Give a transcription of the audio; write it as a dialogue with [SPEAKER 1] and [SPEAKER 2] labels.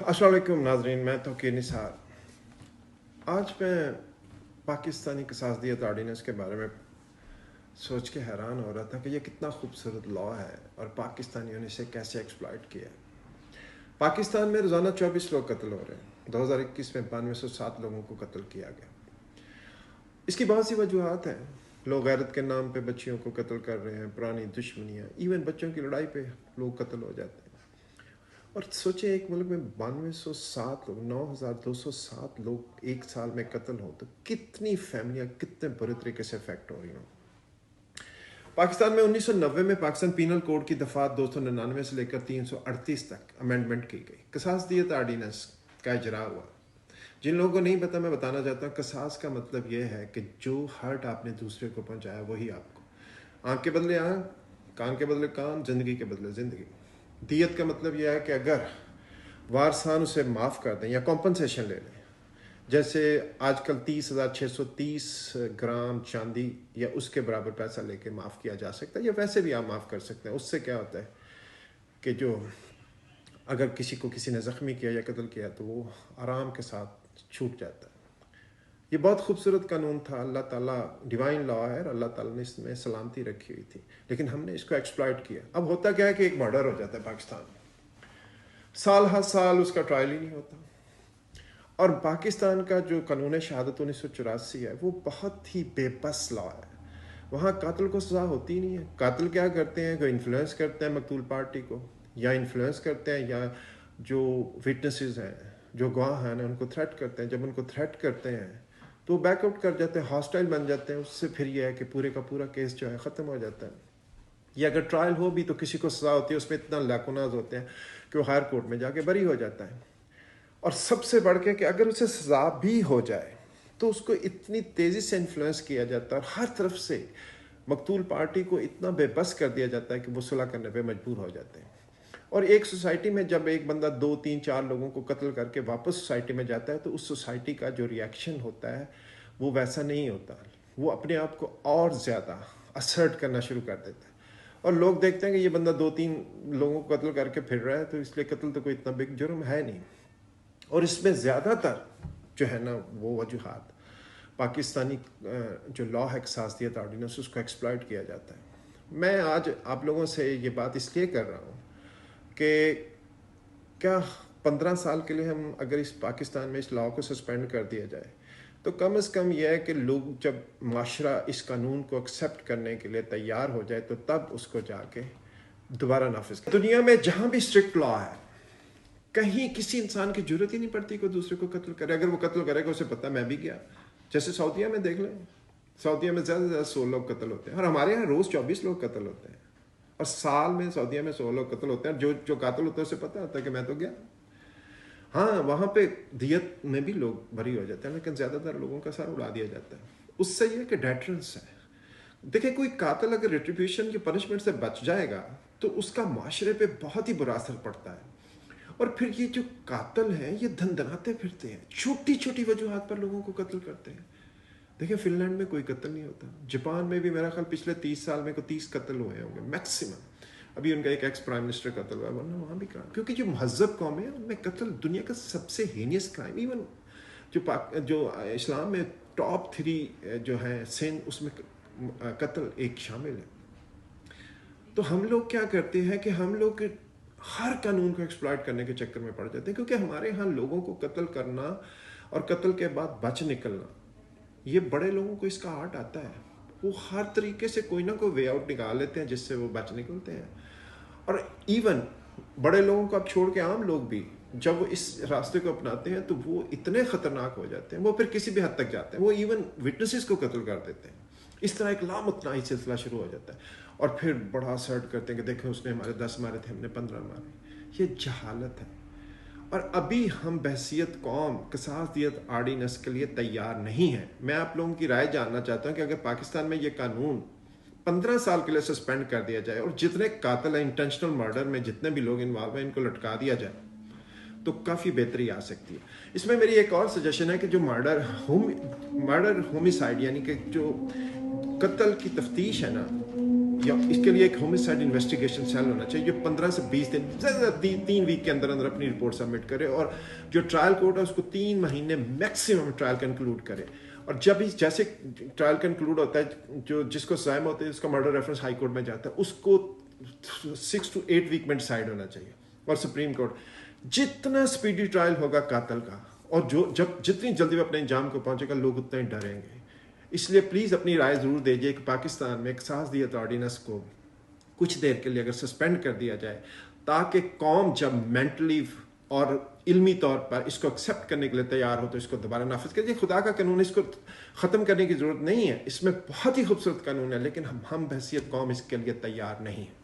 [SPEAKER 1] अस्सलाम वालेकुम नाजरीन, मैं तौकीर निसार। आज मैं पाकिस्तानी कसासदियत आर्डीनेंस के बारे में सोच के हैरान हो रहा था कि ये कितना खूबसूरत लॉ है और पाकिस्तानियों ने इसे कैसे एक्सप्लॉइट किया। पाकिस्तान में रोज़ाना 24 लोग कत्ल हो रहे हैं। 2021 में 9207 लोगों को कत्ल किया गया। इसकी बहुत सी वजूहत हैं। लोग गैरत के नाम पे बच्चियों को कत्ल कर रहे हैं, पुरानी दुश्मनियाँ, इवन बच्चों की लड़ाई पे लोग कत्ल हो जाते हैं। और सोचें, एक मुल्क में 9207 लोग, 9207 लोग एक साल में कत्ल हो तो कितनी फैमिलियाँ कितने बुरे तरीके से अफेक्ट हो रही हों। पाकिस्तान में 1990 में पाकिस्तान पीनल कोड की दफ़ा 299 से लेकर 338 तक अमेंडमेंट की गई। कसासदियत आर्डीनेंस का इजरा हुआ। जिन लोगों को नहीं पता, मैं बताना चाहता हूँ, कसास का मतलब यह है कि जो हर्ट आपने दूसरे को पहुँचाया वही आपको। आँख के बदले आँख, कान के बदले कान, ज़िंदगी के बदले ज़िंदगी। दियत का मतलब यह है कि अगर वारसान उसे माफ़ कर दें या कॉम्पनसेशन ले लें, जैसे आजकल 30,630 ग्राम चांदी या उसके बराबर पैसा लेके माफ़ किया जा सकता है, या वैसे भी आप माफ़ कर सकते हैं। उससे क्या होता है कि जो अगर किसी को किसी ने ज़ख्मी किया या कत्ल किया तो वो आराम के साथ छूट जाता है। ये बहुत खूबसूरत कानून था, अल्लाह ताला डिवाइन लॉ है और अल्लाह ताला ने इसमें सलामती रखी हुई थी, लेकिन हमने इसको एक्सप्लॉइट किया। अब होता क्या है कि एक मर्डर हो जाता है पाकिस्तान में, साल हर साल उसका ट्रायल ही नहीं होता। और पाकिस्तान का जो कानून शहादत 1984 है वो बहुत ही बेबस लॉ है। वहाँ कातिल को सज़ा होती ही नहीं है। कातिल क्या करते हैं, कोई इन्फ्लुएंस करते हैं मकतूल पार्टी को, या इन्फ्लुएंस करते हैं, या जो विटनेसेस हैं, जो गवाह हैं, उनको थ्रेट करते हैं। जब उनको थ्रेट करते हैं तो बैकआउट कर जाते हैं, हॉस्टाइल बन जाते हैं। उससे फिर यह है कि पूरे का पूरा केस जो है ख़त्म हो जाता है। या अगर ट्रायल हो भी तो किसी को सज़ा होती है, उसमें इतना लाकुनाज होते हैं कि वो हायर कोर्ट में जाके बरी हो जाता है। और सबसे बढ़ के कि अगर उसे सज़ा भी हो जाए तो उसको इतनी तेज़ी से इन्फ्लुएंस किया जाता है और हर तरफ से मकतूल पार्टी को इतना बेबस कर दिया जाता है कि वो सुलह करने पे मजबूर हो जाते हैं। और एक सोसाइटी में जब एक बंदा 2, 3, 4 लोगों को कत्ल करके वापस सोसाइटी में जाता है तो उस सोसाइटी का जो रिएक्शन होता है वो वैसा नहीं होता। वो अपने आप को और ज़्यादा असर्ट करना शुरू कर देता है और लोग देखते हैं कि ये बंदा 2-3 लोगों को कत्ल करके फिर रहा है, तो इसलिए कत्ल तो कोई इतना बिग जुर्म है नहीं। और इसमें ज़्यादातर जो है ना वो वजूहात पाकिस्तानी जो लॉ है कसासदियत आर्डीनेंस, उसको एक्सप्लॉइट किया जाता है। मैं आज आप लोगों से ये बात इसलिए कर रहा हूँ कि क्या 15 साल के लिए हम अगर इस पाकिस्तान में इस लॉ को सस्पेंड कर दिया जाए तो कम से कम यह है कि लोग, जब माशरा इस कानून को एक्सेप्ट करने के लिए तैयार हो जाए तो तब उसको जाके दोबारा नाफिज करें। दुनिया में जहाँ भी स्ट्रिक्ट लॉ है, कहीं किसी इंसान की जरूरत ही नहीं पड़ती कोई दूसरे को कत्ल करे। अगर वो कत्ल करेगा उसे पता मैं भी गया। जैसे सऊदीया में देख लें, सऊदीया में ज़्यादा से ज़्यादा 100 लोग कत्ल होते हैं और हमारे यहाँ रोज़ 24 लोग कत्ल होते हैं। और साल में सऊदीया में 100 लोग कत्ल होते हैं। जो कातिल होता है उसे पता होता है कि मैं तो गया। हाँ, वहाँ पे दियत में भी लोग बरी हो जाते हैं, लेकिन ज़्यादातर लोगों का सर उड़ा दिया जाता है। उससे यह कि डेटरेंस है। देखिए, कोई कातिल अगर रिट्रीब्यूशन की पनिशमेंट से बच जाएगा तो उसका माशरे पे बहुत ही बुरा असर पड़ता है। और फिर ये जो कातिल हैं ये धंधनाते फिरते हैं, छोटी छोटी वजूहात पर लोगों को कत्ल करते हैं। देखिए, फिनलैंड में कोई कत्ल नहीं होता। जापान में भी मेरा ख्याल पिछले 30 साल में को 30 कत्ल हुए होंगे मैक्सिमम। अभी उनका एक एक्स प्राइम मिनिस्टर कत्ल हुआ, वरना वहाँ भी कहा, क्योंकि जो महजब कौम है उनमें कत्ल दुनिया का सबसे हीनियस क्राइम, इवन जो इस्लाम में टॉप 3 जो है सिन, उसमें कत्ल एक शामिल है। तो हम लोग क्या करते हैं कि हम लोग हर कानून को एक्सप्लॉइट करने के चक्कर में पड़ जाते हैं, क्योंकि हमारे यहाँ लोगों को कत्ल करना और कत्ल के बाद बच निकलना, ये बड़े लोगों को इसका आर्ट आता है। वो हर तरीके से कोई ना कोई वे आउट निकाल लेते हैं जिससे वो बच निकलते हैं। और इवन बड़े लोगों को अब छोड़ के आम लोग भी जब वो इस रास्ते को अपनाते हैं तो वो इतने ख़तरनाक हो जाते हैं, वो फिर किसी भी हद तक जाते हैं, वो इवन विटनेसेस को कत्ल कर देते हैं। इस तरह एक लामतनाही सिलसिला शुरू हो जाता है और फिर बड़ा सर्ट करते हैं कि देखो उसने हमारे 10 मारे थे, हमने 15 मारे। ये जहालत है। और अभी हम बहसियत कौम कसासदियत आर्डीनेंस के लिए तैयार नहीं है। मैं आप लोगों की राय जानना चाहता हूँ कि अगर पाकिस्तान में ये कानून 15 साल के लिए सस्पेंड कर दिया जाए और जितने कातिल हैं इंटेंशनल मर्डर में, जितने भी लोग इन्वॉल्व हैं, इनको लटका दिया जाए तो काफ़ी बेहतरी आ सकती है। इसमें मेरी एक और सजेशन है कि जो मर्डर होमिसाइड यानी कि जो कत्ल की तफ्तीश है ना, یا اس کے لیے ایک ہومیسائڈ انویسٹیگیشن سیل ہونا چاہیے جو 15 سے 20 دن زیادہ 3 ویک کے اندر اندر اپنی رپورٹ سبمٹ کرے, اور جو ٹرائل کورٹ ہے اس کو 3 مہینے میکسیمم ٹرائل کنکلوڈ کرے. اور جب ہی جیسے ٹرائل کنکلوڈ ہوتا ہے, جو جس کو سزائیں ہوتی ہے اس کا مرڈر ریفرنس ہائی کورٹ میں جاتا ہے, اس کو 6 to 8 ویک میں ڈیسائڈ ہونا چاہیے. اور سپریم کورٹ جتنا سپیڈی ٹرائل ہوگا قاتل کا, اور جتنی جلدی وہ اپنے انجام کو پہنچے گا, لوگ اتنا ہی ڈریں گے. اس لیے پلیز اپنی رائے ضرور دیجیے کہ پاکستان میں قصاص دیت آرڈیننس کو کچھ دیر کے لیے اگر سسپینڈ کر دیا جائے, تاکہ قوم جب مینٹلی اور علمی طور پر اس کو ایکسیپٹ کرنے کے لیے تیار ہو تو اس کو دوبارہ نافذ کر دیں. خدا کا قانون, اس کو ختم کرنے کی ضرورت نہیں ہے, اس میں بہت ہی خوبصورت قانون ہے, لیکن ہم بحیثیت قوم اس کے لیے تیار نہیں ہیں.